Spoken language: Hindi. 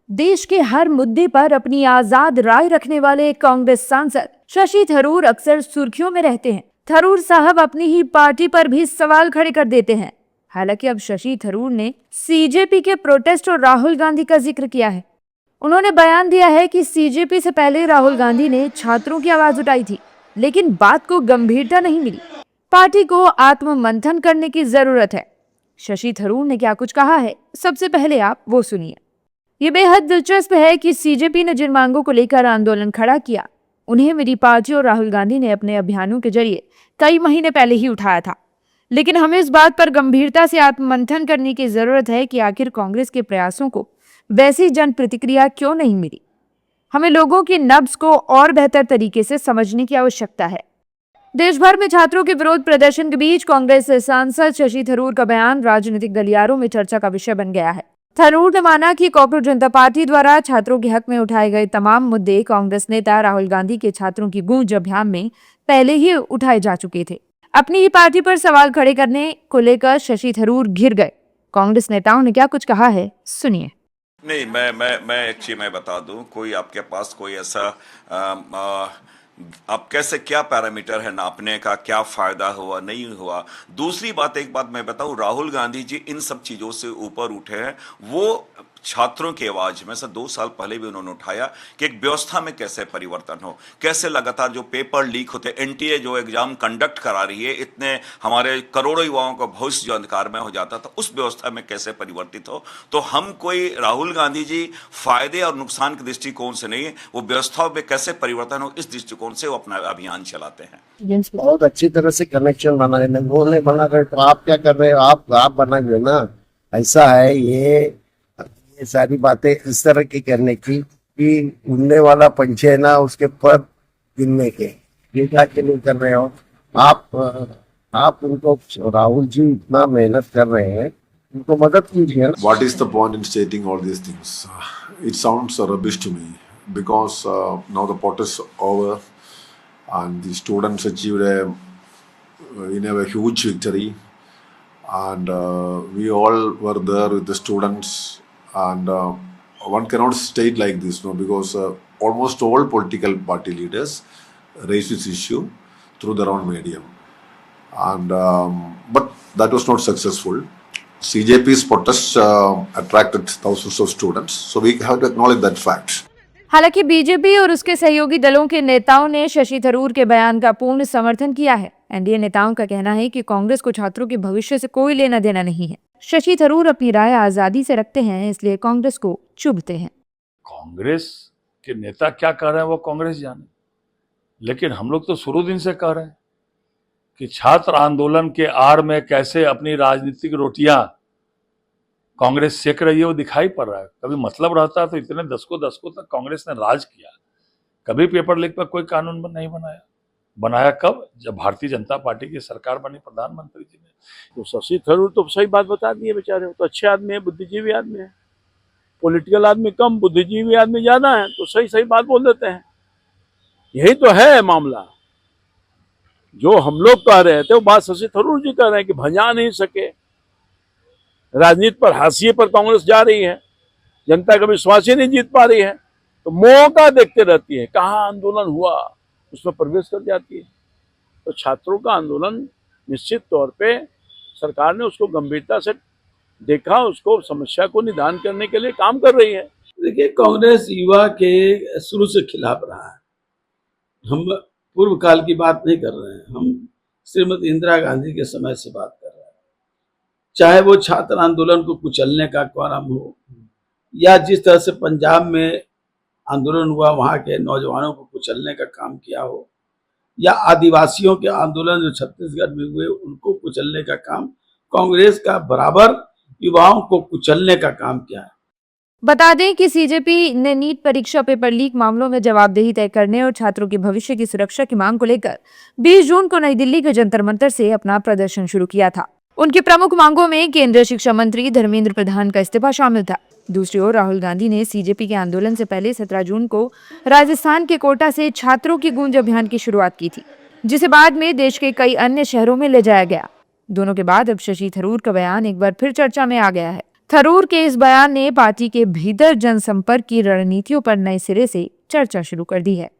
देश के हर मुद्दे पर अपनी आजाद राय रखने वाले कांग्रेस सांसद शशि थरूर अक्सर सुर्खियों में रहते हैं। थरूर साहब अपनी ही पार्टी पर भी सवाल खड़े कर देते हैं। हालांकि अब शशि थरूर ने सीजेपी के प्रोटेस्ट और राहुल गांधी का जिक्र किया है। उन्होंने बयान दिया है कि सीजेपी से पहले राहुल गांधी ने छात्रों की आवाज उठाई थी, लेकिन बात को गंभीरता नहीं मिली। पार्टी को आत्ममंथन करने की जरूरत है। शशि थरूर ने क्या कुछ कहा है, सबसे पहले आप वो सुनिए। ये बेहद दिलचस्प है कि सीजेपी ने जिन मांगों को लेकर आंदोलन खड़ा किया, उन्हें मेरी पार्टी और राहुल गांधी ने अपने अभियानों के जरिए कई महीने पहले ही उठाया था। लेकिन हमें इस बात पर गंभीरता से आत्ममंथन करने की जरूरत है कि आखिर कांग्रेस के प्रयासों को वैसी जन प्रतिक्रिया क्यों नहीं मिली। हमें लोगों की नब्ज को और बेहतर तरीके से समझने की आवश्यकता है। देश भर में छात्रों के विरोध प्रदर्शन के बीच कांग्रेस सांसद शशि थरूर का बयान राजनीतिक गलियारों में चर्चा का विषय बन गया है। थरूर ने माना कि कॉकरोच जनता पार्टी द्वारा छात्रों के हक में उठाए गए तमाम मुद्दे कांग्रेस नेता राहुल गांधी के छात्रों की गूंज अभियान में पहले ही उठाए जा चुके थे। अपनी ही पार्टी पर सवाल खड़े करने को लेकर शशि थरूर घिर गए। कांग्रेस नेताओं ने क्या कुछ कहा है, सुनिए। नहीं, मैं एक चीज मैं बता दूं, कोई आपके पास कोई ऐसा आप कैसे क्या पैरामीटर है नापने का, क्या फायदा हुआ नहीं हुआ। दूसरी बात, एक बात मैं बताऊं, राहुल गांधी जी इन सब चीजों से ऊपर उठे हैं। वो छात्रों की आवाज में से 2 साल पहले भी उन्होंने उठाया कि एक व्यवस्था में कैसे परिवर्तन हो, कैसे लगातार जो पेपर लीक होते, एनटीए जो एग्जाम कंडक्ट करा रही है, इतने हमारे करोड़ों युवाओं का भविष्य जो अंधकार में हो जाता था, उस व्यवस्था में कैसे परिवर्तित हो। तो हम कोई राहुल गांधी जी फायदे और नुकसान के दृष्टिकोण से नहीं, वो व्यवस्थाओं में कैसे परिवर्तन हो, इस दृष्टिकोण से वो अपना अभियान चलाते हैं। बहुत अच्छी तरह से कनेक्शन बना रहे, वो नहीं बना रहे तो आप क्या कर रहे हो, आप बना रहे ना। ऐसा है, ये सारी बातें इस तरह की करने की कि उड़ने वाला पंछी है ना, उसके पर गिनने के, ये क्या के लिए कर रहे हो आप उनको, राहुल जी इतना मेहनत कर रहे हैं, उनको मदद कीजिए। What is the point in stating all these things? It sounds rubbish to me because now the protest is over and the students achieved a huge victory, and we all were there with the students, and one cannot state like this, no, because almost all political party leaders raised this issue through their own medium, and but that was not successful. CJP's protest attracted thousands of students, so we have to acknowledge that fact. हालांकि बीजेपी और उसके सहयोगी दलों के नेताओं ने शशि थरूर के बयान का पूर्ण समर्थन किया है। एनडीए नेताओं का कहना है कि कांग्रेस को छात्रों के भविष्य से कोई लेना देना नहीं है। शशि थरूर अपनी राय आजादी से रखते हैं, इसलिए कांग्रेस को चुभते हैं। कांग्रेस के नेता क्या कह रहे हैं वो कांग्रेस जाने, लेकिन हम लोग तो शुरू दिन से कह रहे हैं कि छात्र आंदोलन के आड़ में कैसे अपनी राजनीतिक रोटियां कांग्रेस सेक रही है वो दिखाई पड़ रहा है। कभी मतलब रहता तो इतने दशकों तक कांग्रेस ने राज किया, कभी पेपर लीक पर कोई कानून नहीं बनाया कब? जब भारतीय जनता पार्टी की सरकार बनी प्रधानमंत्री जी ने। तो शशि थरूर तो सही बात बता दी है बेचारे, तो अच्छे आदमी है, बुद्धिजीवी आदमी है। पॉलिटिकल आदमी कम, बुद्धिजीवी आदमी ज्यादा है, तो सही बात बोल देते हैं। यही तो है मामला। जो हम लोग कह रहे थे वो बात शशि थरूर जी कह रहे हैं कि भजा नहीं सके। राजनीति पर हाशिए पर कांग्रेस जा रही है, जनता का विश्वास ही नहीं जीत पा रही है, तो मौका देखते रहती है, कहाँ आंदोलन हुआ उसमें प्रवेश कर जाती है। तो छात्रों का आंदोलन निश्चित तौर पे सरकार ने उसको गंभीरता से देखा, उसको समस्या को निदान करने के लिए काम कर रही है। देखिए, कांग्रेस युवा के शुरू से खिलाफ रहा है। हम पूर्व काल की बात नहीं कर रहे हैं, हम श्रीमती इंदिरा गांधी के समय से बात कर रहे हैं। चाहे वो छात्र आंदोलन को कुचलने का काम हो, या जिस तरह से पंजाब में आंदोलन हुआ वहां के नौजवानों को कुचलने का काम किया हो, या आदिवासियों के आंदोलन जो छत्तीसगढ़ में हुए उनको कुचलने का काम कांग्रेस का बराबर युवाओं को कुचलने का काम किया है। बता दें कि सीजेपी ने नीट परीक्षा पेपर लीक मामलों में जवाबदेही तय करने और छात्रों के भविष्य की सुरक्षा की मांग को लेकर 20 जून को नई दिल्ली के जंतर मंतर से अपना प्रदर्शन शुरू किया था। उनकी प्रमुख मांगों में केंद्रीय शिक्षा मंत्री धर्मेंद्र प्रधान का इस्तीफा शामिल था। दूसरी ओर राहुल गांधी ने सीजेपी के आंदोलन से पहले 17 जून को राजस्थान के कोटा से छात्रों की गूंज अभियान की शुरुआत की थी, जिसे बाद में देश के कई अन्य शहरों में ले जाया गया। दोनों के बाद अब शशि थरूर का बयान एक बार फिर चर्चा में आ गया है। थरूर के इस बयान ने पार्टी के भीतर जनसंपर्क की रणनीतियों पर नए सिरे से चर्चा शुरू कर दी है।